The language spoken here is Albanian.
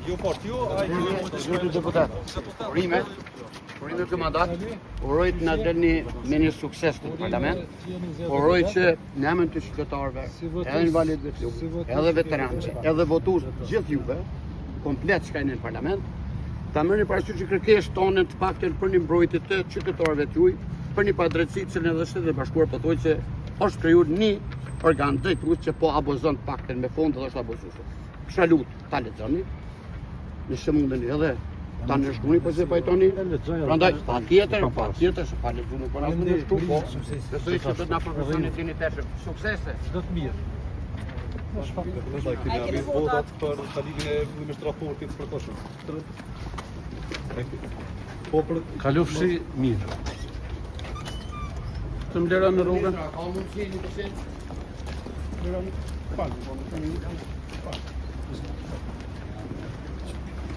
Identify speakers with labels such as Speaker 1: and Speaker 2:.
Speaker 1: Jo fort, jo, ai
Speaker 2: Zoti deputat, urime të mandat, uroj të na delni me një sukses në parlament, uroj që në emrin të qytetarëve, edhe invalidëve këtu, edhe veteranëve, edhe votues gjithë juve, komplet që kanë në parlament, ta merrni parasysh që kërkesat tona të paktën për një mbrojtje të qytetarëve të juaj, për një padrejtësi që edhe Shtetet e Bashkuara po thonë se është krijuar një organ drejtues që po abuzon të paktën me fonde dhe është abuzues. Kësha lut, ta lexoni. Nëse mundeni edhe ta nënshkruni po se pajtoni. Prandaj patjetër se pa lexuar nuk po na nënshkru, po besoj se do të na përfaqësoni tani tash suksese.
Speaker 1: do të mirë. Ai kemi votat për talimin e me raportit për koshën. Po për
Speaker 3: Kalofshi mirë.
Speaker 2: Të më lera në rrugën.
Speaker 1: Falë, po,